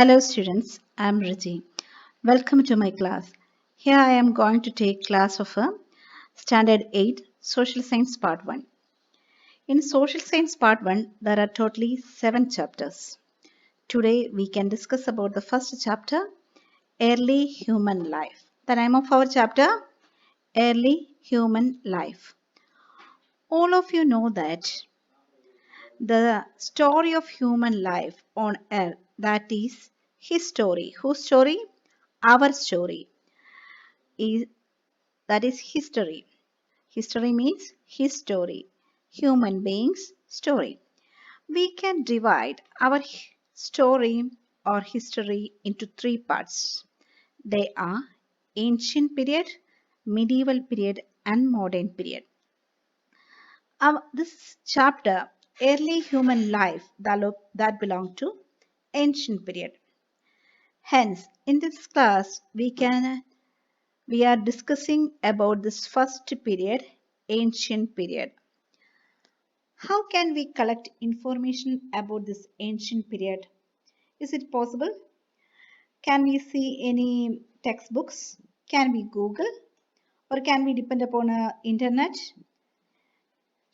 Hello students, I am Riji. Welcome to my class. Here I am going to take class of Standard 8 Social Science Part 1. In Social Science Part 1, there are totally 7 chapters. Today we can discuss about the first chapter, Early Human Life. The name of our chapter, Early Human Life. All of you know that the story of human life on earth, that is his story. Whose story? Our story. Is that is history. History means his story. Human beings story. We can divide our story or history into three parts. They are ancient period, medieval period and modern period. This chapter, early human life, that belong to ancient period. Hence, in this class, we are discussing about this first period, ancient period. How can we collect information about this ancient period? Is it possible? Can we see any textbooks? Can we Google? Or can we depend upon internet?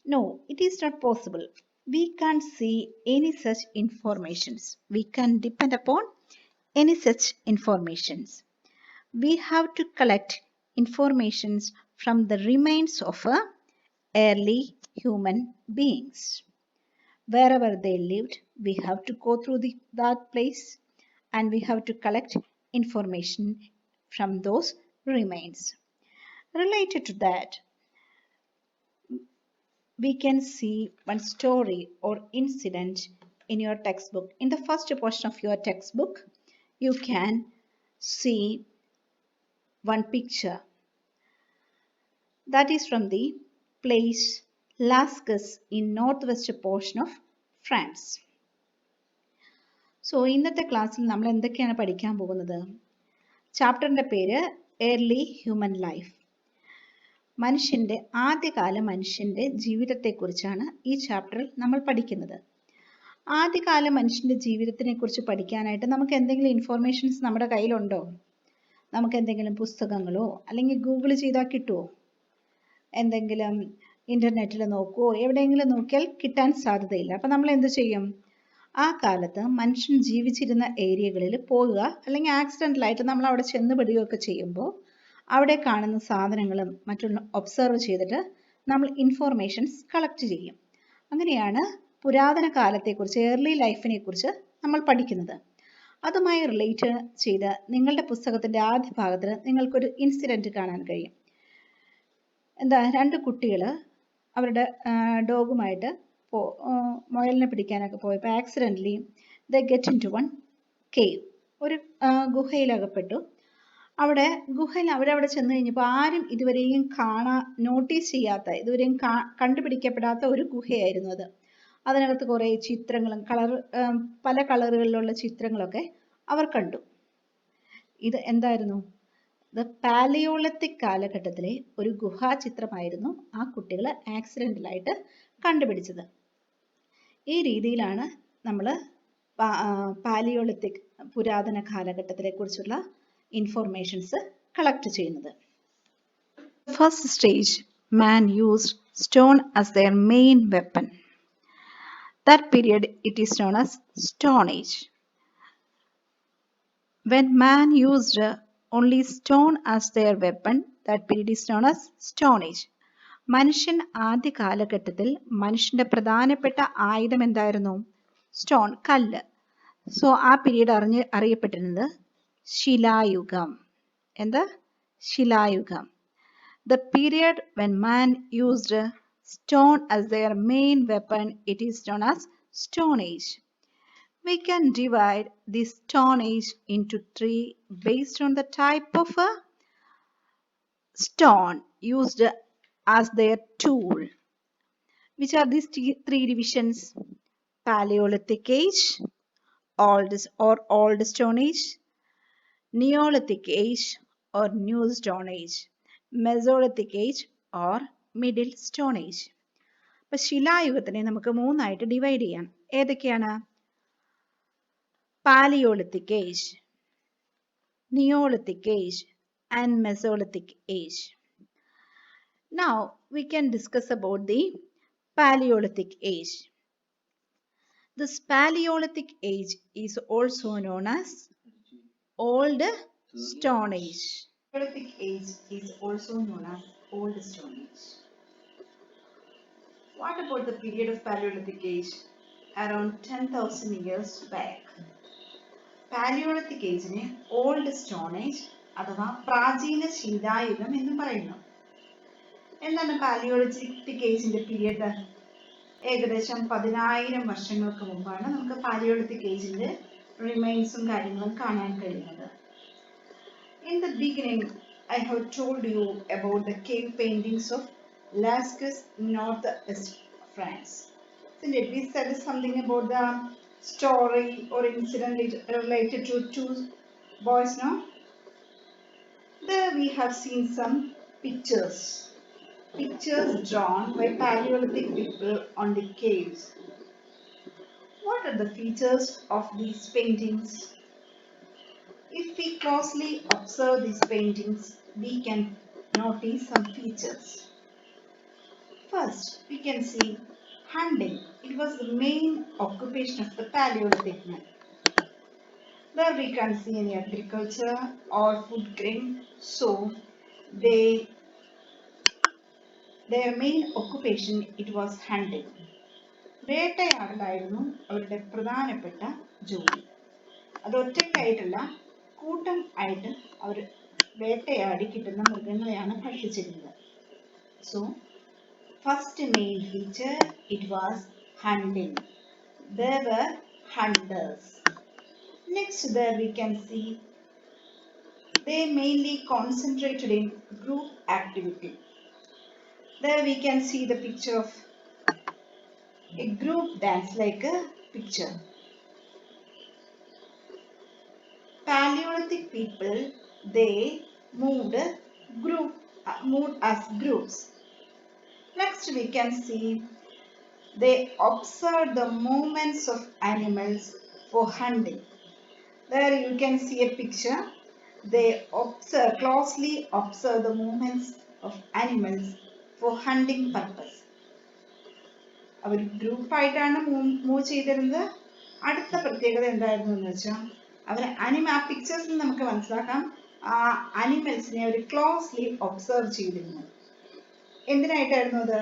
No, it is not possible. We can't see any such informations. We can depend upon any such informations. We have to collect informations from the remains of early human beings. Wherever they lived, we have to go through that place and we have to collect information from those remains. Related to that, we can see one story or incident in your textbook. In the first portion of your textbook, you can see one picture that is from the place Lascaux in northwest portion of France. So ഇന്നത്തെ ക്ലാസ്സിൽ നമ്മൾ എന്തൊക്കെയാണ് പഠിക്കാൻ പോകുന്നത്? ചാപ്റ്ററിന്റെ പേര് early human life. ആദ്യകാല മനുഷ്യന്റെ ജീവിതത്തെക്കുറിച്ചാണ് ഈ ചാപ്റ്ററിൽ നമ്മൾ പഠിക്കുന്നത്. ആദ്യകാല മനുഷ്യന്റെ ജീവിതത്തിനെ കുറിച്ച് പഠിക്കാനായിട്ട് നമുക്ക് എന്തെങ്കിലും ഇൻഫോർമേഷൻസ് നമ്മുടെ കയ്യിലുണ്ടോ? നമുക്ക് എന്തെങ്കിലും പുസ്തകങ്ങളോ അല്ലെങ്കിൽ ഗൂഗിൾ ചെയ്താൽ കിട്ടുമോ? എന്തെങ്കിലും ഇന്റർനെറ്റിൽ നോക്കുവോ? എവിടെയെങ്കിലും നോക്കിയാൽ കിട്ടാൻ സാധ്യതയില്ല. അപ്പം നമ്മൾ എന്ത് ചെയ്യും? ആ കാലത്ത് മനുഷ്യൻ ജീവിച്ചിരുന്ന ഏരിയകളിൽ പോവുക, അല്ലെങ്കിൽ ആക്സിഡൻ്റലായിട്ട് നമ്മൾ അവിടെ ചെന്നുപെടുകയൊക്കെ ചെയ്യുമ്പോൾ അവിടെ കാണുന്ന സാധനങ്ങളും മറ്റുള്ള ഒബ്സർവ് ചെയ്തിട്ട് നമ്മൾ ഇൻഫോർമേഷൻസ് കളക്ട് ചെയ്യും. അങ്ങനെയാണ് പുരാതന കാലത്തെക്കുറിച്ച്, ഏർലി ലൈഫിനെ കുറിച്ച് നമ്മൾ പഠിക്കുന്നത്. അതുമായി റിലേറ്റ് ചെയ്ത് നിങ്ങളുടെ പുസ്തകത്തിൻ്റെ ആദ്യ ഭാഗത്തിൽ നിങ്ങൾക്കൊരു ഇൻസിഡൻറ്റ് കാണാൻ കഴിയും. രണ്ട് കുട്ടികൾ അവരുടെ ഡോഗുമായിട്ട് മുയലിനെ പിടിക്കാനൊക്കെ പോയപ്പോൾ accidentally the get in to one cave, ഒരു ഗുഹയിലകപ്പെട്ടു. ഗുഹയിൽ അവരവിടെ ചെന്ന് കഴിഞ്ഞപ്പോൾ ആരും ഇതുവരെയും നോട്ടീസ് ചെയ്യാത്ത, ഇതുവരെയും കണ്ടുപിടിക്കപ്പെടാത്ത ഒരു ഗുഹയായിരുന്നു അത്. അതിനകത്ത് കുറേ ചിത്രങ്ങളും പല കളറുകളിലുള്ള ചിത്രങ്ങളൊക്കെ അവർ കണ്ടു. ഇത് എന്തായിരുന്നു? പാലിയോളിത്തിക് കാലഘട്ടത്തിലെ ഒരു ഗുഹാചിത്രമായിരുന്നു ആ കുട്ടികൾ ആക്സിഡൻ്റലായിട്ട് കണ്ടുപിടിച്ചത്. ഈ രീതിയിലാണ് നമ്മൾ പാലിയോളിത്തിക് പുരാതന കാലഘട്ടത്തിലെ കുറിച്ചുള്ള ഇൻഫോർമേഷൻസ് കളക്ട് ചെയ്യുന്നത്. First stage, man used stone as their main weapon. That period it is known as Stone Age. When man used only stone as their weapon, that period is known as Stone Age. മനുഷ്യൻ ആദ്യ കാലഘട്ടത്തിൽ മനുഷ്യന്റെ പ്രധാനപ്പെട്ട ആയുധം എന്തായിരുന്നു? Stone, കല്ല്. So ആ period അറിയപ്പെട്ടിരുന്നത് ശിലായുഗം. എന്താ? ശിലായുഗം. The period when man used stone as their main weapon, it is known as Stone Age. We can divide the Stone Age into three based on the type of stone used as their tool. Which are these three divisions? Paleolithic Age, Old Stone Age, Neolithic Age or New Stone Age, Mesolithic Age or Middle Stone Age. അപ്പോൾ ശിലായുഗത്തിനെ നമുക്ക് മൂന്നായിട്ട് divide ചെയ്യാം. ഏതൊക്കെയാണ്? Paleolithic Age, Neolithic Age, and Mesolithic Age. Now we can discuss about the Paleolithic Age. This Paleolithic Age is also known as Old Stone Age. Paleolithic Age is also known as Old Stone Age. What about the period of Paleolithic Age? Around 10,000 years back. Paleolithic Age-നെ Old Stone Age അഥവാ പ്രാചീന ശിലായുഗം എന്ന് പറയുന്നു. എന്താണ് Palaeolithic ഏജിന്റെ period? ഏകദേശം 10,000 വർഷങ്ങൾക്ക് മുമ്പാണ് നമുക്ക് Palaeolithic ഏജിന്റെ റിമൈൻസും കാര്യങ്ങളും കാണാൻ കഴിയുന്നത്. In the beginning, I have told you about the cave paintings of Lascaux, northwest France. Isn't we said something about the story or incident related to two boys, no? There we have seen some pictures drawn by Paleolithic people on the caves. What are the features of these paintings? If we closely observe these paintings, we can notice some features. First, we can see hunting. It was the main occupation of the Paleolithic men. There we can see any agriculture or food grain, so their main occupation it was hunting. വേട്ടയാടലായിരുന്നു അവരുടെ പ്രധാനപ്പെട്ട ജോലി. അത് ഒറ്റയ്ക്കായിട്ടല്ല, കൂട്ടം ആയിട്ട് അവർ വേട്ടയാടി കിട്ടുന്ന മൃഗങ്ങളെയാണ് ഭക്ഷിച്ചിരുന്നത്. So, first main feature it was hunting. They were hunters. Next, there we can see they mainly concentrated in group activity. There we can see the picture of a group dance like a picture. Paleolithic people, they moved as groups. Next we can see they observed the movements of animals for hunting. There you can see a picture. They closely observe the movements of animals for hunting purpose. അവർ ഗ്രൂപ്പായിട്ടാണ് move ചെയ്തിരുന്നത്. അടുത്ത പ്രത്യേകത എന്തായിരുന്നു എന്ന് വെച്ചാൽ ആ പിക്ചേഴ്സിൽ നമുക്ക് മനസ്സിലാക്കാം ആ അനിമൽസിനെ അവർ ക്ലോസ്ലി ഒബ്സർവ് ചെയ്തിരുന്നു. എന്തിനായിട്ടായിരുന്നു അത്?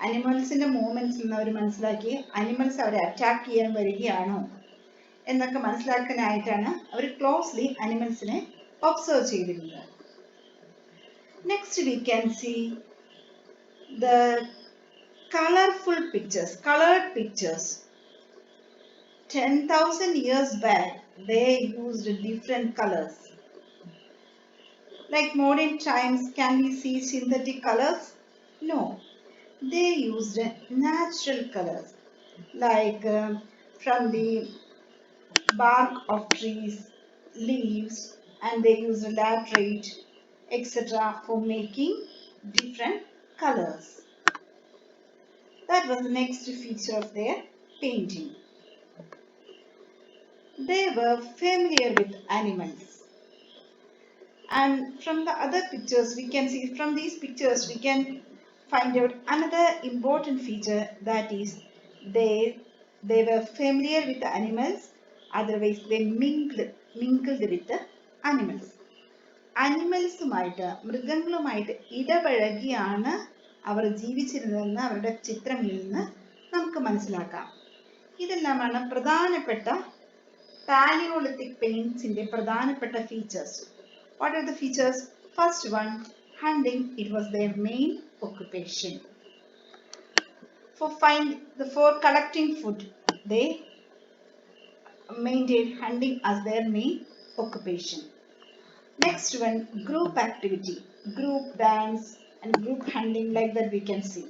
അനിമൽസിന്റെ മൂവ്മെന്റ്സിൽ നിന്ന് അവർ മനസ്സിലാക്കി അനിമൽസ് അവരെ അറ്റാക്ക് ചെയ്യാൻ വരികയാണോ എന്നൊക്കെ മനസ്സിലാക്കാനായിട്ടാണ് അവർ ക്ലോസ്ലി അനിമൽസിനെ ഒബ്സർവ് ചെയ്തിരുന്നത്. Next we can see the colorful pictures, colored pictures. 10,000 years back, they used different colors. Like modern times, can we see synthetic colors? No, they used natural colors, like from the bark of trees, leaves, and they used laterite, etc. for making different colors. That was the next feature of their painting. They were familiar with animals. And from the other pictures, we can see from these pictures, we can find out another important feature, that is they were familiar with the animals, otherwise they mingled with the animals. അനിമൽസുമായിട്ട് മൃഗങ്ങളുമായിട്ട് ഇടപഴകിയാണ് അവർ ജീവിച്ചിരുന്നതെന്ന് അവരുടെ ചിത്രങ്ങളിൽ നിന്ന് നമുക്ക് മനസ്സിലാക്കാം. ഇതെല്ലാമാണ് പ്രധാനപ്പെട്ട Palaeolithic പെയിന്റ്സിന്റെ പ്രധാനപ്പെട്ട features. What are the features? First one, hunting. It was their main occupation. For collecting food, they maintained hunting as their main occupation. Next one, group activity, group dance and group hunting, like that we can see.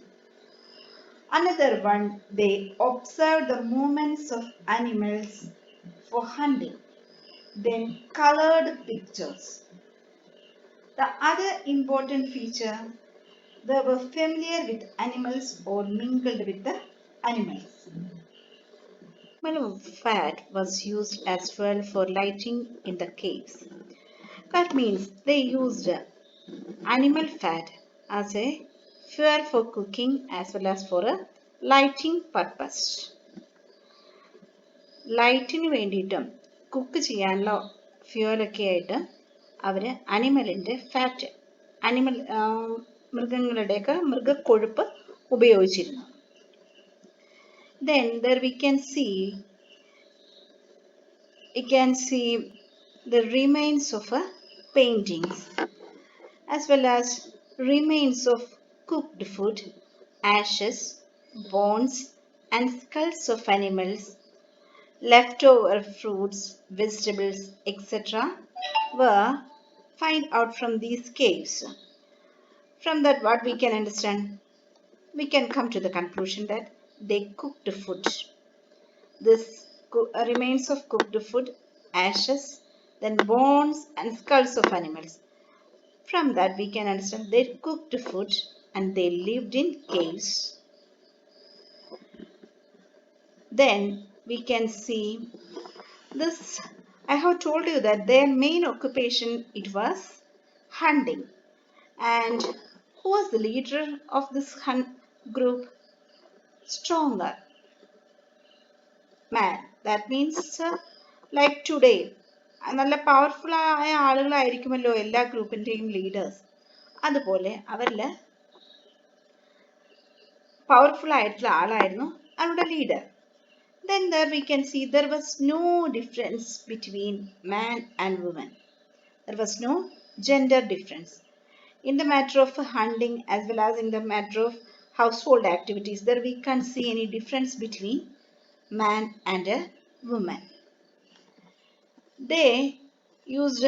Another one, they observed the movements of animals for hunting. Then colored pictures. The other important feature, they were familiar with animals or mingled with the animals. animal fat was used as fuel for lighting in the caves. That means they used animal fat as a fuel for cooking as well as for a lighting purpose. ലൈറ്റിന് വേണ്ടിയിട്ടും cook ചെയ്യാനുള്ള ഫ്യൂവലൊക്കെ ആയിട്ട് അവർ അനിമലിൻ്റെ fat മൃഗങ്ങളുടെയൊക്കെ മൃഗക്കൊഴുപ്പ് ഉപയോഗിച്ചിരുന്നു. Then there we can see the remains of paintings as well as remains of cooked food, ashes, bones and skulls of animals, leftover fruits, vegetables, etc. were found out from these caves. From that, what we can understand? We can come to the conclusion that they cooked food. This remains of cooked food, ashes, then bones and skulls of animals. From that, we can understand they cooked food and they lived in caves. Then we can see this. I have told you that their main occupation it was hunting. And who was the leader of this group? Stronger man. That means like today നല്ല powerful ആയ ആളുകളായിരിക്കുമല്ലോ എല്ലാ ഗ്രൂപ്പിൻ്റെയും leaders. അതുപോലെ അവരിൽ powerful ആയിട്ടുള്ള ആളായിരുന്നു അവരുടെ leader. Then there we can see there was no difference between man and woman. There was no gender difference. In the matter of hunting as well as in the matter of household activities, there we can't see any difference between man and a woman. They used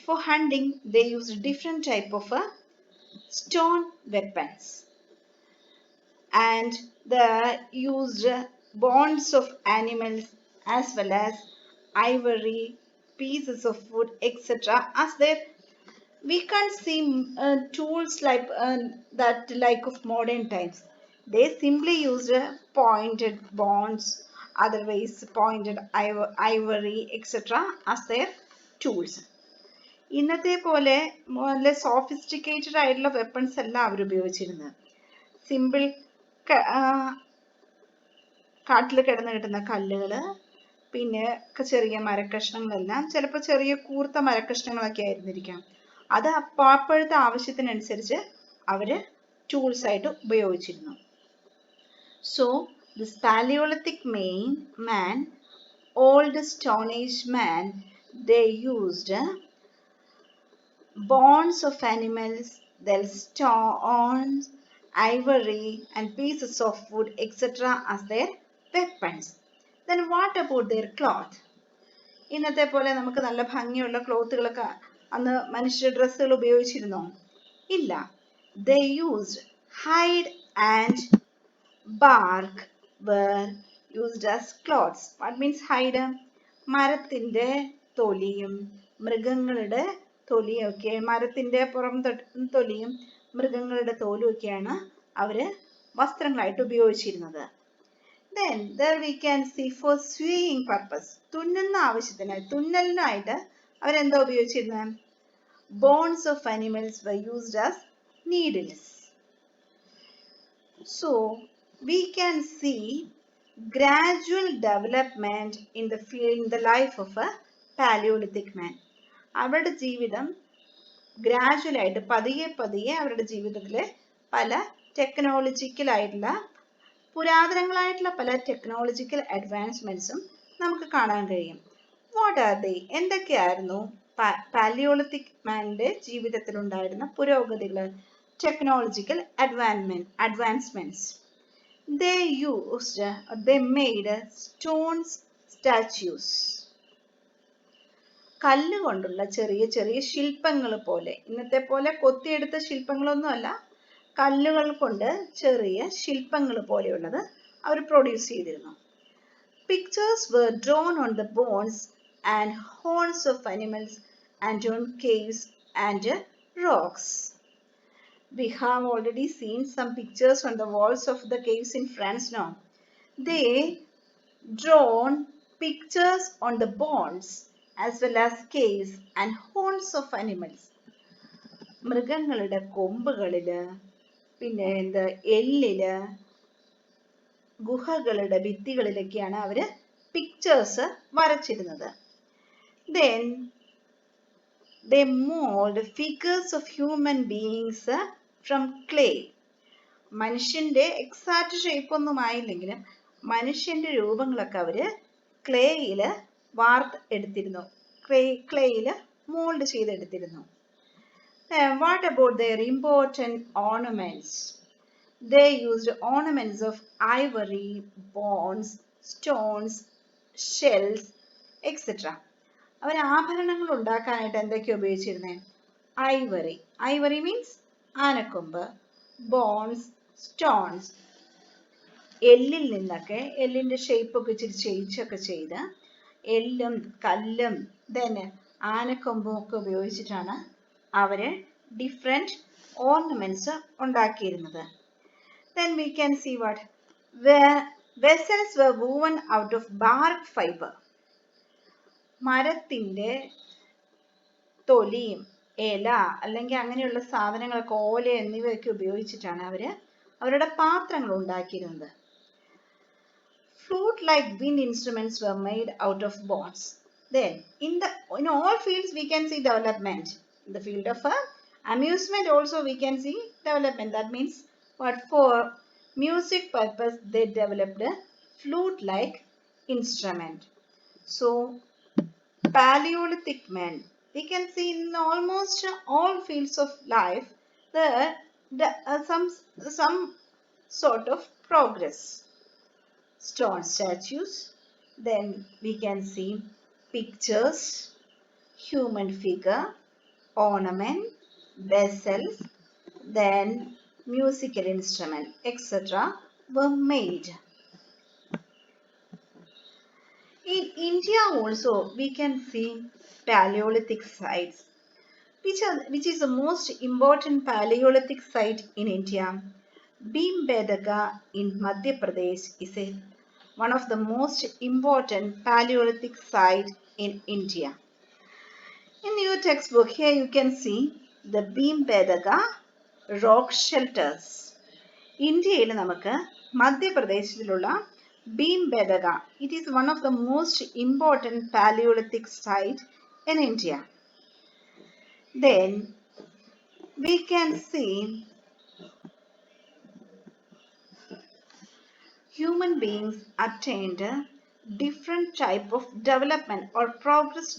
for hunting they used different type of stone weapons, and they used bones of animals as well as ivory, pieces of wood, etc. as their we can't see tools like that like of modern times. They simply used pointed bones, otherwise pointed ivory, etc. as their tools. ഇന്നത്തെ പോലെ നല്ല sophisticated ആയിട്ടുള്ള weapons അല്ല അവർ ഉപയോഗിച്ചിരുന്നത്. Simple കാട്ടിൽ കിടന്ന് കിട്ടുന്ന കല്ലുകൾ, പിന്നെ ചെറിയ മരക്കഷ്ണങ്ങളെല്ലാം ചിലപ്പോൾ ചെറിയ കൂർത്ത മരക്കഷ്ണങ്ങളൊക്കെ ആയിരുന്നിരിക്കാം. അത് അപ്പോഴത്തെ ആവശ്യത്തിനനുസരിച്ച് അവർ ടൂൾസ് ആയിട്ട് ഉപയോഗിച്ചിരുന്നു. So this Palaeolithic man, old Stone Age man, they used bones of animals, their stones, ivory and pieces of wood, etc. as their weapons. Then what about their cloth? ഇന്നത്തെ പോലെ നമുക്ക് നല്ല ഭംഗിയുള്ള ക്ലോത്തുകളൊക്കെ അന്ന് മനുഷ്യ ഡ്രസ്സുകൾ ഉപയോഗിച്ചിരുന്നോ? ഇല്ല. They used hide and bark were used as cloths. What means hide? മരത്തിന്റെ തൊലിയും മൃഗങ്ങളുടെ തൊലിയൊക്കെ, മരത്തിന്റെ പുറം തൊലിയും മൃഗങ്ങളുടെ തോലും ഒക്കെയാണ് അവര് വസ്ത്രങ്ങളായിട്ട് ഉപയോഗിച്ചിരുന്നത്. Then there we can see for sewing purpose, തുന്നുന്ന ആവശ്യത്തിന് തുന്നലിനായിട്ട് അവരെന്താ ഉപയോഗിച്ചിരുന്നത്? Bones of animals were used as needles. So we can see gradual development in the life of a Paleolithic man. അവരുടെ ജീവിതം ഗ്രാജുവൽ ആയിട്ട് പതിയെ പതിയെ അവരുടെ ജീവിതത്തിൽ പല ടെക്നോളജിക്കൽ ആയിട്ടുള്ള പുരാതനങ്ങളായിട്ടുള്ള പല ടെക്നോളജിക്കൽ അഡ്വാൻസ്മെന്റ്സും നമുക്ക് കാണാൻ കഴിയും. What are they? എന്തൊക്കെയായിരുന്നു പാലിയോളിത്തിക് മാൻ്റെ ജീവിതത്തിൽ ഉണ്ടായിരുന്ന പുരോഗതികൾ, technological advancements? They made stone statues. കല്ല് കൊണ്ടുള്ള ചെറിയ ചെറിയ ശില്പങ്ങൾ പോലെ, ഇന്നത്തെ പോലെ കൊത്തിയെടുത്ത ശില്പങ്ങളൊന്നുമല്ല, കല്ലുകൾ കൊണ്ട് ചെറിയ ശില്പങ്ങൾ പോലെയുള്ളത് അവർ പ്രൊഡ്യൂസ് ചെയ്തിരുന്നു. Pictures were drawn on the bones and horns of animals and on caves and rocks. We have already seen some pictures on the walls of the caves in France now. They drawn pictures on the bones as well as scales and horns of animals. മൃഗങ്ങളുടെ കൊമ്പുകളില് പിന്നെ എല്ലില് ഗുഹകളുടെ ഭിത്തികളിലൊക്കെയാണ് അവര് pictures വരച്ചിരുന്നത്. Then they mold figures of human beings from clay. മനുഷ്യന്റെ exact shape ഒന്നും ആയില്ലെങ്കിലും മനുഷ്യന്റെ രൂപങ്ങളൊക്കെ അവര് ക്ലേയില് വാർത്ത് എടുത്തിരുന്നു, ക്ലേയില് mould ചെയ്തെടുത്തിരുന്നു. What about their important ornaments? They used ornaments of ivory, bones, stones, shells, etc. അവർ ആഭരണങ്ങൾ ഉണ്ടാക്കാനായിട്ട് എന്തൊക്കെയാണ് ഉപയോഗിച്ചിരുന്നത്? ഐവറി. ഐവറി മീൻസ് ആനക്കൊമ്പ്. Bones, stones. എല്ലിൽ നിന്നൊക്കെ എല്ലിന്റെ ഷേപ്പ് ഒക്കെ ഇച്ചിരി ചേഞ്ച് ഒക്കെ ചെയ്ത് എല്ലും കല്ലും ആനക്കൊമ്പും ഒക്കെ ഉപയോഗിച്ചിട്ടാണ് അവര് ഡിഫറെന്റ് ഓർണമെന്റ്സ് ഉണ്ടാക്കിയിരുന്നത്. Then we can see what vessels were woven out of bark fiber. മരത്തിന്റെ തൊലിയും ഇല അല്ലെങ്കിൽ അങ്ങനെയുള്ള സാധനങ്ങളൊക്കെ ഓല എന്നിവയൊക്കെ ഉപയോഗിച്ചിട്ടാണ് അവര് അവരുടെ പാത്രങ്ങൾ ഉണ്ടാക്കിയിരുന്നത്. Flute-like wind instruments were made out of bones. Then in all fields we can see development. In the field of amusement also we can see development. That means what, for music purpose they developed a flute-like instrument. So Paleolithic men, we can see in almost all fields of life there some sort of progress. Stone statues, then we can see pictures, human figure, ornament, vessels, then musical instrument, etc. were made. In India also we can see Paleolithic sites. Which is the most important Paleolithic site in India? Bhimbedaka in Madhya Pradesh is one of the most important Paleolithic site in India. In your textbook here you can see the Bhimbedaka rock shelters. ഇന്ത്യയിൽ നമുക്ക് മധ്യപ്രദേശിലുള്ള Bhimbedaka, it is one of the most important Paleolithic site in India. Then we can see human beings attained different type of development or progress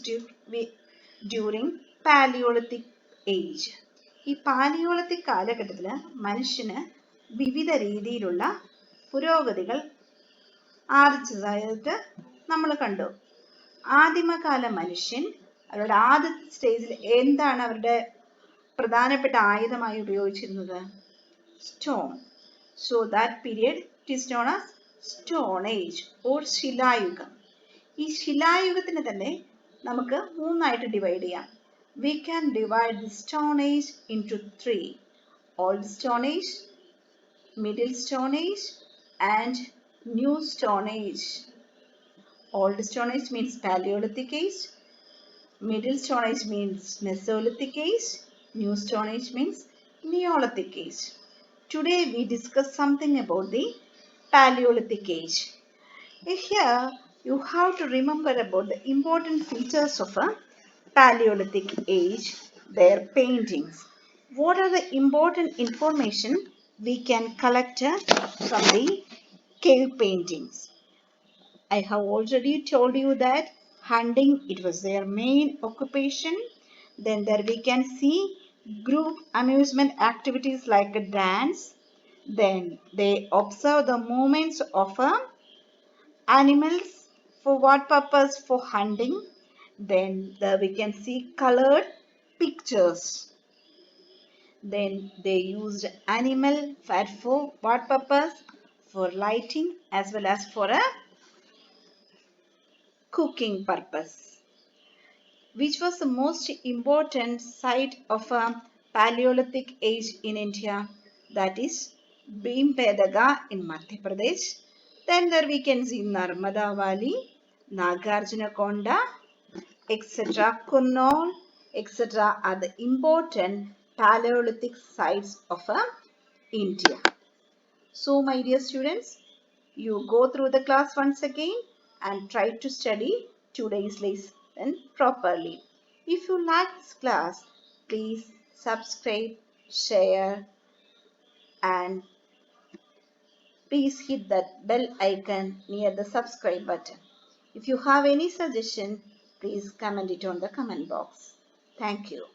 during Paleolithic age. ഈ Palaeolithic കാലഘട്ടത്തിൽ മനുഷ്യന് വിവിധ രീതിയിലുള്ള പുരോഗതികൾ ആർജിച്ചതായിട്ട് നമ്മൾ കണ്ടു. ആദിമകാല മനുഷ്യൻ അവരുടെ ആദ്യത്തെ സ്റ്റേജിൽ എന്താണ് അവരുടെ പ്രധാനപ്പെട്ട ആയുധമായി ഉപയോഗിച്ചിരുന്നത്? Stone. So that period it is known as Stone Age or ശിലായുഗം. ഈ ശിലായുഗത്തിനെ തന്നെ നമുക്ക് മൂന്നായിട്ട് ഡിവൈഡ് ചെയ്യാം. We can divide the Stone Age into three: Old Stone Age, Middle Stone Age, and New Stone Age. Old Stone Age means Paleolithic Age. Middle Stone Age means Mesolithic Age. New Stone Age means Neolithic Age. Today we discuss something about the Paleolithic Age. Here you have to remember about the important features of a Paleolithic Age, their paintings. What are the important information we can collect from the cave paintings? I have already told you that hunting, it was their main occupation. Then there we can see group amusement activities like a dance. Then they observe the movements of animals. For what purpose? For hunting. Then there we can see colored pictures. Then they used animal fat for what purpose? For lighting as well as for a cooking purpose. Which was the most important site of a Paleolithic age in India? That is Bhimbedaka in Madhya Pradesh, Then there we can see Narmada Valley, Nagarjuna Konda, etc. Kurnool, etc. are the important Paleolithic sites of India. So, my dear students, you go through the class once again and try to study today's lesson properly. If you like this class, please subscribe, share, and please hit that bell icon near the subscribe button. If you have any suggestion, please comment it on the comment box. Thank you.